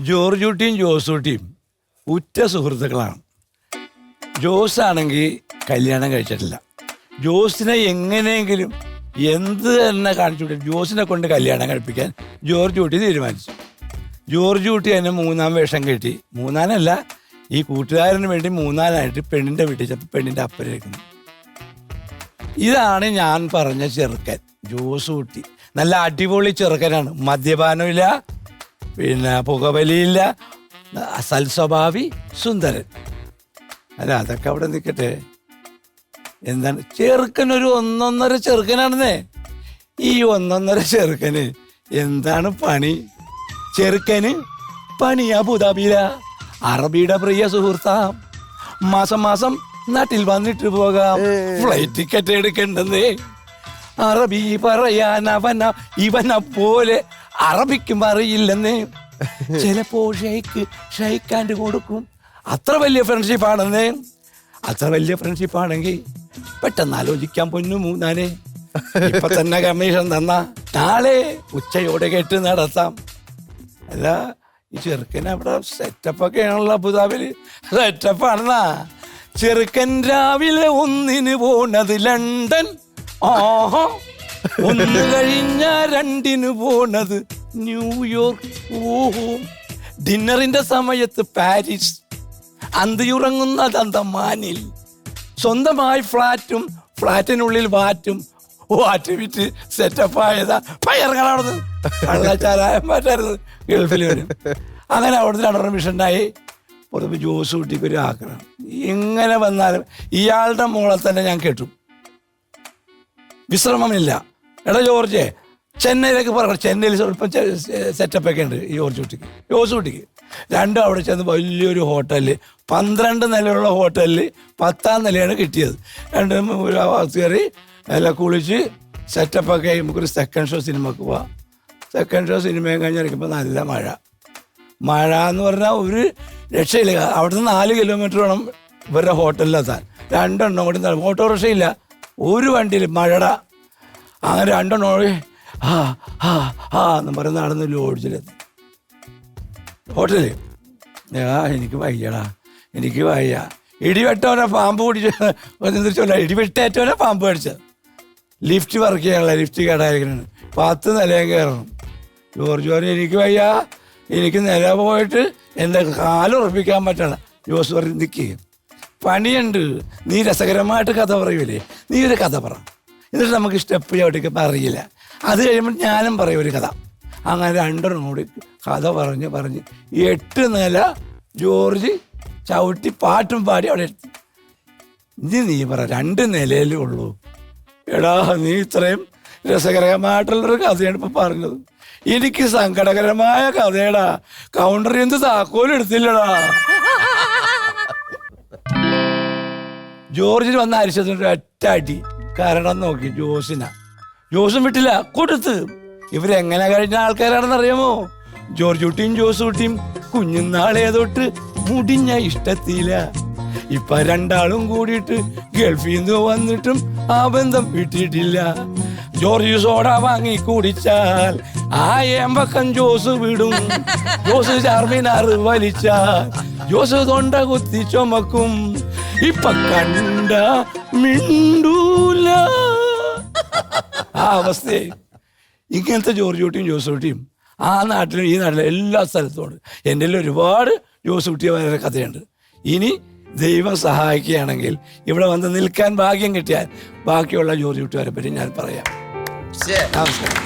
ജോർജൂട്ടിയും ജോസൂട്ടിയും ഉറ്റ സുഹൃത്തുക്കളാണ്. ജോസാണെങ്കിൽ കല്യാണം കഴിച്ചിട്ടില്ല. ജോസിനെ എങ്ങനെയെങ്കിലും എന്ത് തന്നെ കാണിച്ചു ജോസിനെ കൊണ്ട് കല്യാണം കഴിപ്പിക്കാൻ ജോർജ് കുട്ടി തീരുമാനിച്ചു. ജോർജ് കുട്ടി എന്നെ 3-ാം വേഷം കെട്ടി. 3-ാനല്ല, ഈ കൂട്ടുകാരന് വേണ്ടി 3-ാനായിട്ട് പെണ്ണിൻ്റെ വീട്ടിൽ ചെപ്പോൾ പെണ്ണിൻ്റെ അപ്പനിരിക്കുന്നു. ഇതാണ് ഞാൻ പറഞ്ഞ ചെറുക്കൻ ജോസ് കുട്ടി. നല്ല അടിപൊളി ചെറുക്കനാണ്. മദ്യപാനമില്ല, പിന്നെ പുകവലിയില്ല, സൽസ്വഭാവി, സുന്ദരൻ. അല്ല, അതൊക്കെ അവിടെ നിൽക്കട്ടെ. എന്താണ് ചെറുക്കനൊരു 1-1.5 ചെറുക്കനാണെന്നേ. ഈ 1-1.5 ചെറുക്കന് എന്താണ് പണി? ചെറുക്കന് പണി അബുദാബിയില, അറബിയുടെ പ്രിയ സുഹൃത്താം. മാസം മാസം നാട്ടിൽ വന്നിട്ട് പോകാം. ഫ്ലൈറ്റ് ടിക്കറ്റ് എടുക്കണ്ടെന്നേ. അറബി പറയാൻ ഇവനെ പോലെ അറബിക്കും അറിയില്ലെന്നേ. ചിലപ്പോ ഷെയ്ക്കാൻഡ് കൊടുക്കും. അത്ര വലിയ ഫ്രണ്ട്ഷിപ്പാണെന്നേ. അത്ര വലിയ ഫ്രണ്ട്ഷിപ്പാണെങ്കിൽ പെട്ടെന്ന് ആലോചിക്കാൻ പൊന്നു 3-ാനെ. ഇപ്പൊ തന്നെ കമ്മീഷൻ തന്ന നാളെ ഉച്ചയോടെ കേട്ട് നടത്താം. അല്ല, ഈ ചെറുക്കൻ അവിടെ സെറ്റപ്പൊക്കെ ആണല്ലോ. അബുദാബിയില് സെറ്റപ്പാണെന്നാ. ചെറുക്കൻ രാവിലെ 1-ന് പോണത് ലണ്ടൻ. ആഹാ, 1 കഴിഞ്ഞ 2-ന് പോണത് ന്യൂയോർക്ക്. ഓഹോ, ഡിന്നറിന്റെ സമയത്ത് പാരീസ്, അന്തിയുറങ്ങുന്നത് അന്തമാനിൽ. സ്വന്തമായി ഫ്ലാറ്റും ഫ്ലാറ്റിനുള്ളിൽ വാറ്റും വിറ്റ് സെറ്റപ്പായതാ. പയറുകളവിടുന്ന് കള്ളച്ചാരായം മാറ്റായിരുന്നു. ഗൾഫിൽ വരും. അങ്ങനെ അവിടുന്ന് അഡർമിഷനായി. പുറത്ത് ജോസ് കുട്ടിക്ക് ഒരു ആഗ്രഹം. എങ്ങനെ വന്നാലും ഇയാളുടെ മോളെ തന്നെ ഞാൻ കേട്ടു. വിശ്രമമില്ല. എടാ ജോർജെ, ചെന്നൈയിലേക്ക് പറയണം. ചെന്നൈയിൽ സ്വല്പം സെറ്റപ്പൊക്കെ ഉണ്ട് ഈ ജോസ് കുട്ടിക്ക്. രണ്ടും അവിടെ ചെന്ന് വലിയൊരു ഹോട്ടലിൽ, 12 നിലയുള്ള ഹോട്ടലിൽ 10-ാം നിലയാണ് കിട്ടിയത്. രണ്ടും കയറി എല്ലാം കുളിച്ച് സെറ്റപ്പൊക്കെ നമുക്കൊരു സെക്കൻഡ് ഷോ സിനിമക്ക് പോവാം. സെക്കൻഡ് ഷോ സിനിമയും കഴിഞ്ഞ് ഇറക്കുമ്പോൾ നല്ല മഴ. മഴ എന്ന് പറഞ്ഞാൽ ഒരു രക്ഷയില്ല. അവിടുന്ന് 4 കിലോമീറ്റർ വേണം ഇവരുടെ ഹോട്ടലിലെത്താൻ. 2 എണ്ണം കൂടി ഓട്ടോറിക്ഷയില്ല, ഒരു വണ്ടിയിൽ മഴട. അങ്ങനെ 2 എണ്ണം കൂടി എന്ന് പറഞ്ഞ് നടന്ന് ലോഡ്ജിലെത്തി. ഹോട്ടല് എനിക്ക് വയ്യടാ, എനിക്ക് വയ്യ. ഇടിവെട്ടവനെ പാമ്പ് പിടിച്ചല്ല, ഇടിവെട്ടേറ്റവനെ പാമ്പ് കടിച്ചത്. ലിഫ്റ്റ് വർക്ക് ചെയ്യാനുള്ള ലിഫ്റ്റ് കേടായിരിക്കണം. 10 നിലയും കയറണം. ജോർജ് പറഞ്ഞു എനിക്ക് വയ്യ, എനിക്ക് നില പോയിട്ട് എൻ്റെ കാലുറപ്പിക്കാൻ പറ്റണം. ജോസ് പറഞ്ഞ് നിൽക്കുക, പണിയുണ്ട്. നീ രസകരമായിട്ട് കഥ പറയൂലേ, നീ ഒരു കഥ പറ. എന്നിട്ട് നമുക്ക് സ്റ്റെപ്പ് ചവിട്ടിക്കപ്പോൾ അറിയില്ല. അത് കഴിയുമ്പോൾ ഞാനും പറയും ഒരു കഥ. അങ്ങനെ 2 എണ്ണം കൂടി കഥ പറഞ്ഞ് 8 നില ജോർജ് ചവിട്ടി പാട്ടും പാടി അവിടെ എത്തി. നീ പറ, 2 നിലയിലേ ഉള്ളൂ. എടാ, നീ ഇത്രയും രസകരമായിട്ടുള്ളൊരു കഥയാണ് ഇപ്പം പറഞ്ഞത്. എനിക്ക് സങ്കടകരമായ കഥയടാ. കൗണ്ടറിൽ നിന്ന് താക്കോലും എടുത്തില്ലടാ. ജോർജിന് വന്ന അരിശത്തിനൊരു ഒറ്റ അടി. കാരണം നോക്കി ജോസും വിട്ടില്ല, കൊടുത്ത്. ഇവരെങ്ങനെ കഴിഞ്ഞ ആൾക്കാരാണെന്ന് അറിയാമോ? ജോർജ് കുട്ടിയും ജോസ് കുട്ടിയും കുഞ്ഞുനാളെ തൊട്ട് മുടിഞ്ഞ ഇഷ്ടത്തില്ല. ഇപ്പൊ 2 കൂടിയിട്ട് ഗൾഫിൽ നിന്ന് വന്നിട്ടും ആ ബന്ധം വിട്ടിട്ടില്ല. ജോർജ് സോഡ വാങ്ങി കുടിച്ചാൽ ആ ഏമ്പക്കം ജോസ് വിടും. ജോസ് ചാർമിനാറ് വലിച്ചാൽ ജോസ് തൊണ്ട കുത്തി ചുമക്കും. ഇപ്പൊ കണ്ട മിണ്ടൂല. ആ അവസ്ഥയായി. ഇങ്ങനത്തെ ജോർജ് കുട്ടിയും ജോസ് കുട്ടിയും ആ നാട്ടിലും ഈ നാട്ടിലും എല്ലാ സ്ഥലത്തുമുണ്ട്. എൻ്റെ ഒരുപാട് ജോസ് കുട്ടിയെ വളരെ കഥയുണ്ട്. ഇനി ദൈവം സഹായിക്കുകയാണെങ്കിൽ ഇവിടെ വന്ന് നിൽക്കാൻ ഭാഗ്യം കിട്ടിയാൽ ബാക്കിയുള്ള ജോർജ് കുട്ടിയെ പറ്റി ഞാൻ പറയാം. നമസ്കാരം.